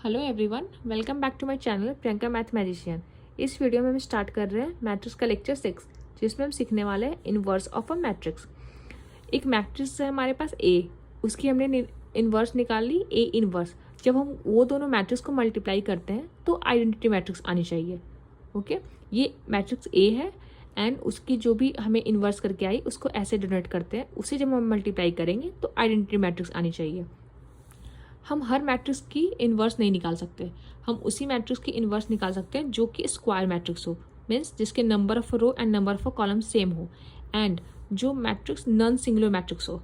Hello everyone, welcome back to my channel Priyanka math magician. इस video में हम start कर रहे हैं मैट्रिक्स का लेक्चर 6, जिसमें हम सीखने वाले हैं इन्वर्स ऑफ अ मैट्रिक्स। एक मैट्रिक्स है हमारे पास ए, उसकी हमने इन्वर्स निकाल ली ए इन्वर्स। जब हम वो दोनों मैट्रिक्स को मल्टीप्लाई करते हैं तो आइडेंटिटी मैट्रिक्स आनी चाहिए। ओके, ये मैट्रिक्स ए है एंड उसकी जो भी हमें इन्वर्स करके आई उसको ऐसे डिनोट करते हैं। उसे जब हम मल्टीप्लाई करेंगे तो आइडेंटिटी मैट्रिक्स आनी चाहिए। हम हर मैट्रिक्स की इन्वर्स नहीं निकाल सकते, हम उसी मैट्रिक्स की इन्वर्स निकाल सकते हैं जो कि स्क्वायर मैट्रिक्स हो, मीन्स जिसके number of row and number of column same हो, एंड जो मैट्रिक्स नॉन सिंगुलर मैट्रिक्स हो।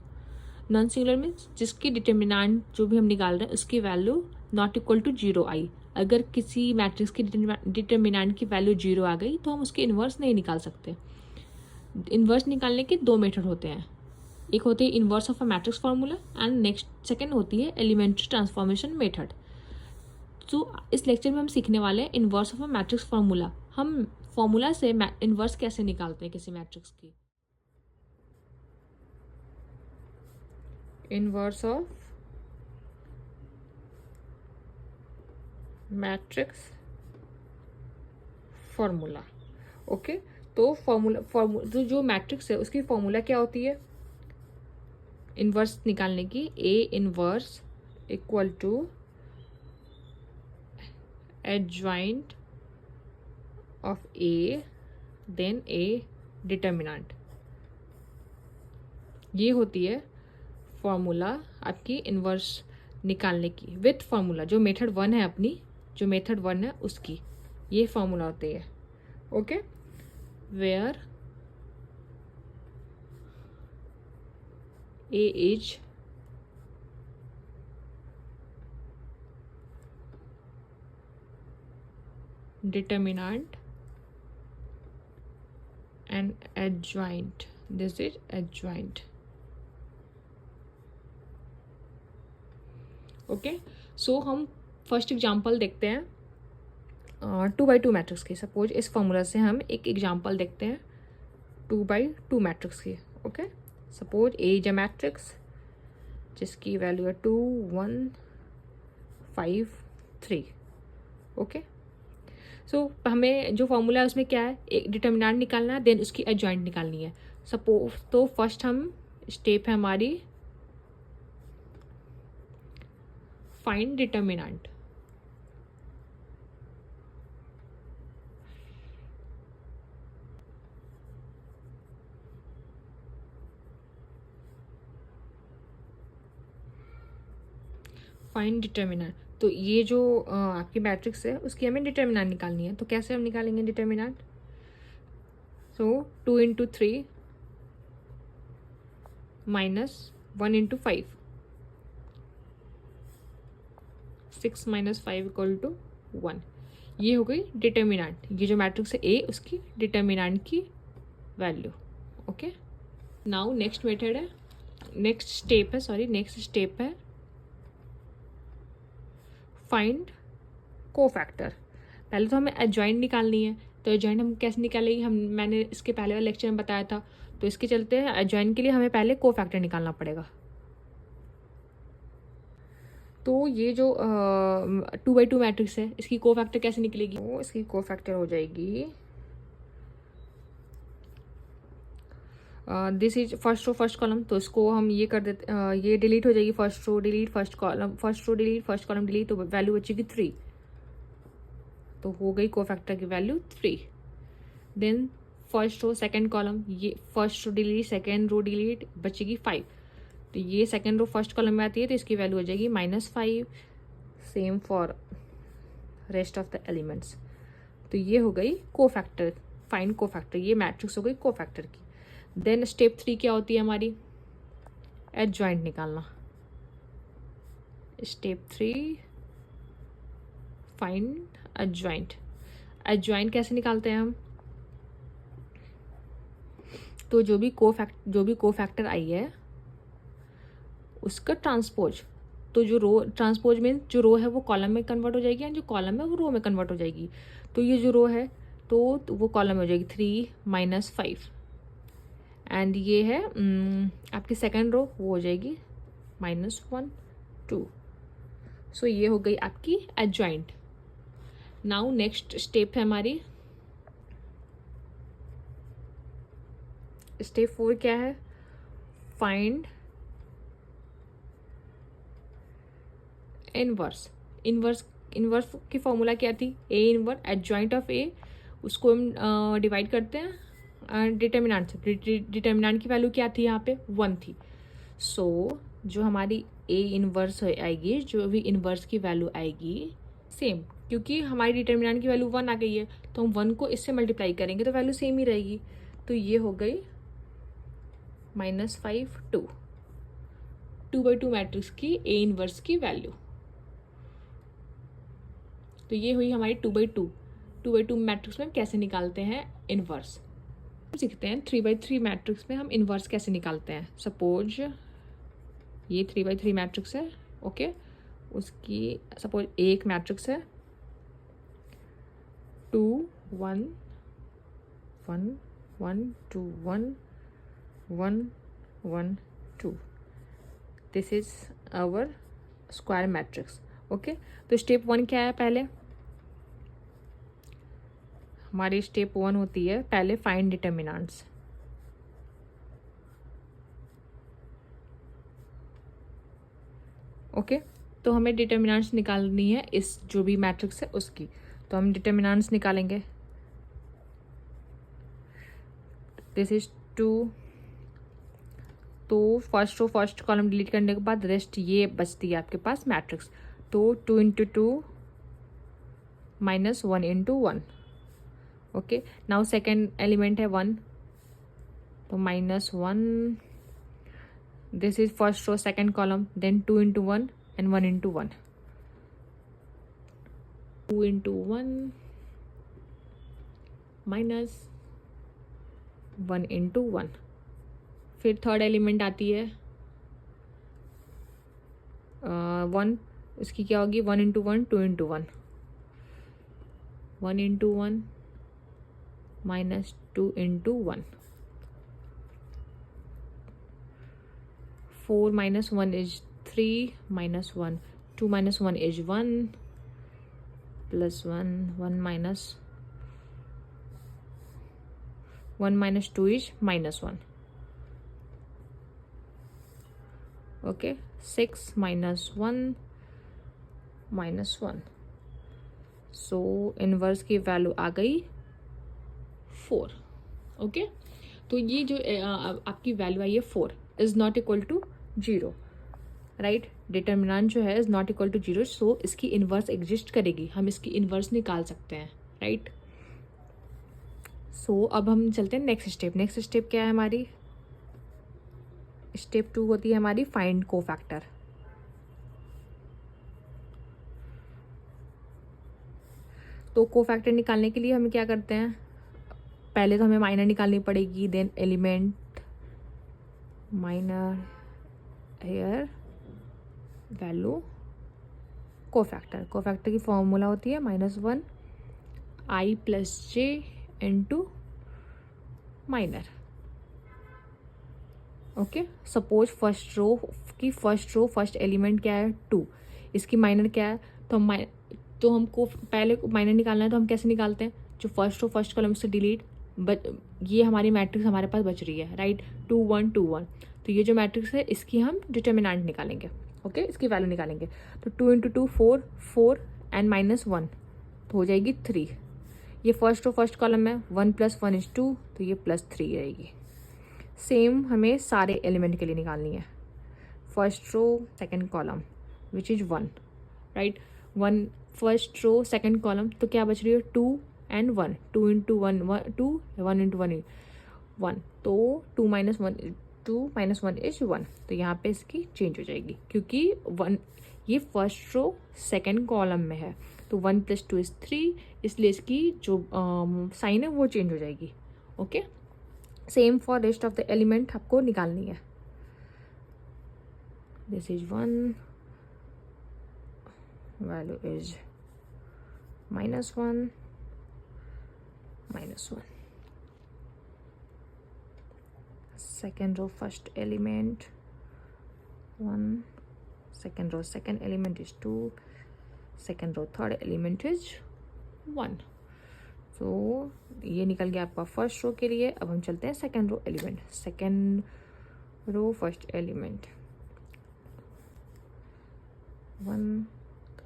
नॉन सिंगुलर मीन्स जिसकी डिटर्मिनेंट जो भी हम निकाल रहे हैं उसकी value not equal to zero आई। अगर किसी मैट्रिक्स की डिटर्मिनेंट की वैल्यू जीरो आ गई तो हम उसकी इन्वर्स नहीं निकाल सकते। इन्वर्स निकालने के दो मेथड होते हैं, एक होती है inverse of a matrix formula and next second होती है एलिमेंट्री ट्रांसफॉर्मेशन मेथड। तो इस लेक्चर में हम सीखने वाले हैं inverse of a matrix formula. हम फार्मूला से इन्वर्स कैसे निकालते हैं किसी मैट्रिक्स की। Inverse of matrix formula. Okay, तो फार्मूला जो मैट्रिक्स है उसकी फार्मूला क्या होती है इन्वर्स निकालने की। A inverse equal to adjoint of A then A determinant। ये होती है फॉर्मूला आपकी इन्वर्स निकालने की विथ फॉर्मूला। जो मेथड वन है अपनी, जो मेथड वन है उसकी ये फॉर्मूला होती है। Okay, where A is determinant and adjoint, this is adjoint। Okay, so हम फर्स्ट एग्जांपल देखते हैं 2x2 मैट्रिक्स की। सपोज इस फॉर्मूला से हम एक एग्जांपल देखते हैं 2x2 मैट्रिक्स की। Okay, suppose A is a matrix जिसकी वैल्यू है 2 1 5 3। ओके, सो हमें जो फॉर्मूला है उसमें क्या है, एक डिटर्मिनेंट निकालना है देन उसकी एडजॉइंट निकालनी है। सपोज तो फर्स्ट हम स्टेप है हमारी फाइंड डिटर्मिनेंट। फाइंड डिटर्मिनेंट, तो ये जो आपकी मैट्रिक्स है उसकी हमें डिटर्मिनेंट निकालनी है। तो कैसे हम निकालेंगे determinant. So 2 into 3 minus 1 into 5, 6 minus 5 equal to 1। ये हो गई डिटर्मिनेंट, ये जो मैट्रिक्स है ए उसकी डिटर्मिनेंट की value. Okay, now next method है, नेक्स्ट स्टेप है फाइंड कोफैक्टर। पहले तो हमें एडजॉइंट निकालनी है, तो एडजॉइंट हम कैसे निकालेंगे, मैंने इसके पहले वाले लेक्चर में बताया था। तो इसके चलते हैं एडजॉइंट के लिए हमें पहले कोफैक्टर निकालना पड़ेगा। तो ये जो 2x2 मैट्रिक्स है इसकी कोफैक्टर कैसे निकलेगी, तो इसकी कोफैक्टर हो जाएगी this is first row first column. तो इसको हम ये कर देते, ये डिलीट हो जाएगी, first row delete first column, first row delete first column delete, तो वैल्यू बचेगी 3। तो हो गई कोफैक्टर की value 3। Then first row second column, ये first row delete second row delete, बचेगी 5। तो ये सेकंड रो फर्स्ट कॉलम में आती है तो इसकी वैल्यू हो जाएगी -5। Same for rest of the elements. तो ये हो गई कोफैक्टर, फाइंड कोफैक्टर, ये मैट्रिक्स हो गई कोफैक्टर की। देन स्टेप 3 क्या होती है हमारी, एडजॉइंट निकालना। Step 3 find adjoint. एडजॉइंट कैसे निकालते हैं हम, तो जो भी कोफैक्टर आई है उसका ट्रांसपोज। तो जो रो ट्रांसपोज में जो रो है वो कॉलम में कन्वर्ट हो जाएगी एंड जो कॉलम है वो रो में कन्वर्ट हो जाएगी। तो ये जो रो है तो वो कॉलम में हो जाएगी 3 - 5 एंड ये है आपकी सेकंड रो, वो हो जाएगी -1 2। सो ये हो गई आपकी एडजॉइंट। नाउ नेक्स्ट स्टेप है हमारी स्टेप 4 क्या है, फाइंड इनवर्स। इनवर्स की फॉर्मूला क्या थी, ए इनवर्स एडजॉइंट ऑफ ए, उसको हम डिवाइड करते हैं डिटर्मिनेंट से। डिटर्मिनेंट की वैल्यू क्या थी यहाँ पे 1 थी। सो जो हमारी ए इनवर्स आएगी, जो भी इनवर्स की वैल्यू आएगी सेम, क्योंकि हमारी डिटर्मिनेंट की वैल्यू 1 आ गई है तो हम 1 को इससे मल्टीप्लाई करेंगे तो वैल्यू सेम ही रहेगी। तो ये हो गई -5 2/2 मैट्रिक्स की ए इनवर्स की वैल्यू। तो ये हुई हमारी 2/2 मैट्रिक्स में कैसे निकालते हैं इनवर्स। सीखते हैं 3/3 मैट्रिक्स में हम इनवर्स कैसे निकालते हैं। सपोज ये 3/3 मैट्रिक्स है, ओके, उसकी सपोज एक मैट्रिक्स है 2 1 1 1 2 1 1 1 2। This is our square matrix, okay. तो स्टेप 1 क्या है, पहले हमारी स्टेप 1 होती है पहले फाइंड डिटर्मिनेंट्स। ओके, तो हमें डिटर्मिनेंट्स निकालनी है इस जो भी मैट्रिक्स है उसकी। तो हम डिटर्मिनेंट्स निकालेंगे। दिस इज 2, तो first row first column delete करने के बाद रेस्ट ये बचती है आपके पास मैट्रिक्स। तो 2 × 2 -1 × 1, ओके। नाउ सेकेंड एलिमेंट है 1, तो -1, this is first row second column, then 2 × 1 and 1 × 1, 2 × 1 -1 × 1। फिर थर्ड एलिमेंट आती है 1, इसकी क्या होगी 1 × 1 2 × 1, 1 × 1 -2 × 1, 4 - 1 is 3 - 1, 2 - 1 is 1 + 1 1 - 1 - 2 is -1, okay. 6 - 1 -1, so inverse की वैल्यू आ गई 4, ओके। तो ये जो आपकी वैल्यू आई है 4 इज नॉट इक्वल टू 0, राइट। डिटर्मिनेंट जो है is not equal to 0, so इसकी इनवर्स एग्जिस्ट करेगी, हम इसकी इनवर्स निकाल सकते हैं, राइट। सो अब हम चलते हैं नेक्स्ट स्टेप। नेक्स्ट स्टेप क्या है हमारी, स्टेप 2 होती है हमारी फाइंड कोफैक्टर। तो कोफैक्टर निकालने के लिए हम क्या करते हैं, पहले तो हमें माइनर निकालनी पड़ेगी, then element minor here value cofactor. Cofactor की फॉर्मूला होती है -1 i + j × minor, okay. Suppose first row first element क्या है 2, इसकी माइनर क्या है, तो हमको पहले माइनर निकालना है। तो हम कैसे निकालते हैं, जो फर्स्ट रो फर्स्ट कॉलम से डिलीट, बट ये हमारी मैट्रिक्स हमारे पास बच रही है, राइट, 2 1 2 1। तो ये जो मैट्रिक्स है इसकी हम डिटर्मिनेंट निकालेंगे, ओके, इसकी वैल्यू निकालेंगे। तो 2 × 2 4 4 एंड -1, तो हो जाएगी 3। ये फर्स्ट रो फर्स्ट कॉलम है, 1 + 1 is 2, तो ये +3 रहेगी। सेम हमें सारे एलिमेंट के लिए निकालनी है। First row second column which is 1, right, 1 first row second column, तो क्या बच रही है 2 and 1, 2 × 1 2, 1 × 1 1, तो 2 - 1 is 1। तो यहाँ पे इसकी चेंज हो जाएगी क्योंकि 1 ये फर्स्ट रो सेकेंड कॉलम में है, तो 1 + 2 is 3, इसलिए इसकी जो साइन है वो चेंज हो जाएगी, okay. Same for rest of the element आपको निकालनी है। This is 1, value is -1 -1। Second row first element 1 second row second element is 2, second row third element is 1. So ये निकल गया आपका फर्स्ट रो के लिए. अब हम चलते हैं second row element. Second row first element 1,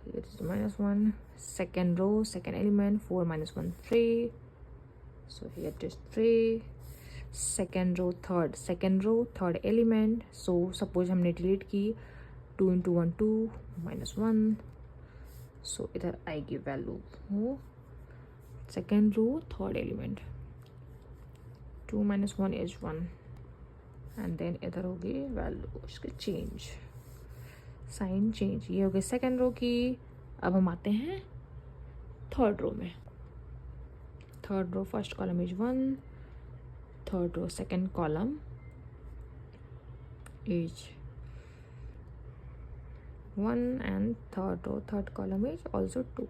it is -1. Second row second element 4 - 1 3, so here it is 3. second row third element, so suppose हमने डिलीट की 2 × 1 2 -1, so इधर आएगी वैल्यू वो second row third element 2 - 1 is 1, and then इधर होगी value उसके change, sign change. ये हो गई सेकेंड रो की. अब हम आते हैं थर्ड रो में. Third row first column is 1, third row second column is 1, and third row third column is also 2.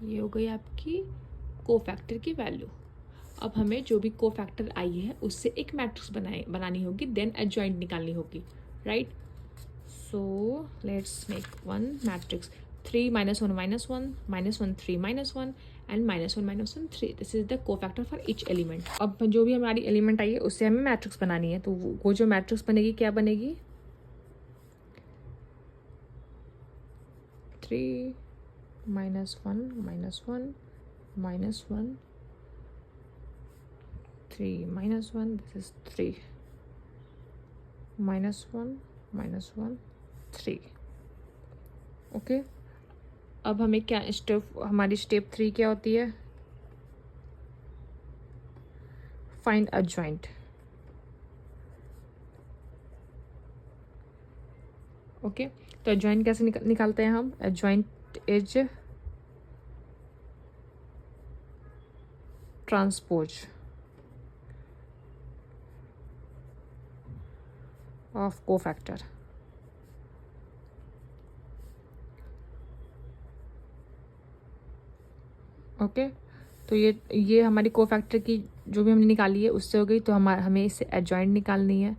ये हो गई आपकी कोफैक्टर की वैल्यू. अब हमें जो भी कोफैक्टर आई है उससे एक मैट्रिक्स बनानी होगी, देन एडजॉइंट निकालनी होगी, right. So let's make one matrix 3 - 1 - 1 -1 3 -1 and -1 -1 3. This is the cofactor for each element. अब जो भी हमारी एलिमेंट आई है उससे हमें मैट्रिक्स बनानी है, तो वो जो मैट्रिक्स बनेगी क्या बनेगी 3 - 1 - 1 -1 3 - 1, this is 3 -1 -1 3. ओके. अब हमें क्या हमारी स्टेप 3 क्या होती है, फाइंड एडजॉइंट. ओके, तो एडजॉइंट कैसे निकालते हैं हम. Adjoint is transpose of cofactor. Okay, तो ये हमारी कोफैक्टर की जो भी हमने निकाली है उससे हो गई. तो हमें इससे एडजॉइंट निकालनी है.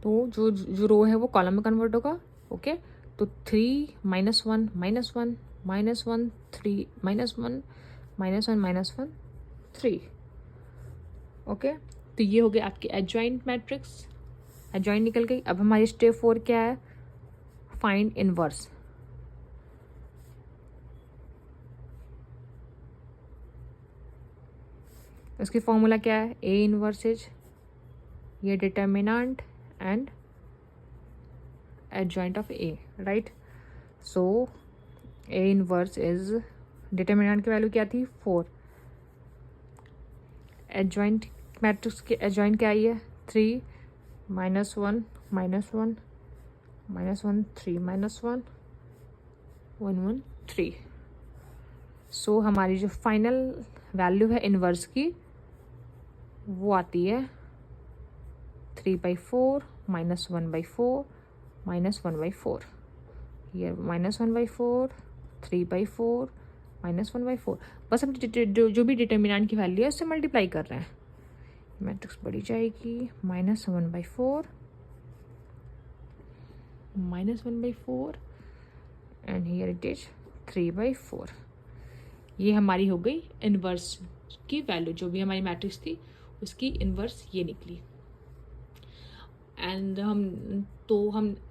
तो जो रो है वो कॉलम में कन्वर्ट होगा. ओके, तो 3 - 1 -1 -1 3 -1 -1 -1 3. ओके, तो ये हो गई आपकी एडजॉइंट मैट्रिक्स. एडजॉइंट निकल गई. अब हमारी स्टेप 4 क्या है, फाइंड इनवर्स. इसकी फॉर्मूला क्या है, ए इनवर्स इज ये determinant and adjoint of A, right. So A inverse is determinant की वैल्यू क्या थी 4. एडजॉइंट मैट्रिक्स की एडजॉइंट क्या आई है 3 - 1 -1 -1 3 -1 1 1 3. सो हमारी जो फाइनल वैल्यू है इनवर्स की वो आती है 3/4 -1/4 -1/4. ये -1/4 3/4 -1/4. बस हम जो भी डिटर्मिनेंट की वैल्यू है उससे मल्टीप्लाई कर रहे हैं. मैट्रिक्स बढ़ी जाएगी -1/4 -1/4 एंड हियर इट इज 3/4. ये हमारी हो गई इनवर्स की वैल्यू. जो भी हमारी मैट्रिक्स थी उसकी इनवर्स ये निकली. एंड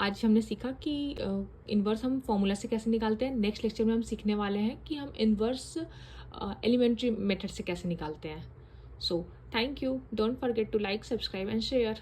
आज हमने सीखा कि इनवर्स हम फॉर्मूला से कैसे निकालते हैं. नेक्स्ट लेक्चर में हम सीखने वाले हैं कि हम इनवर्स एलिमेंट्री मेथड से कैसे निकालते हैं. So thank you. Don't forget to like, subscribe and share.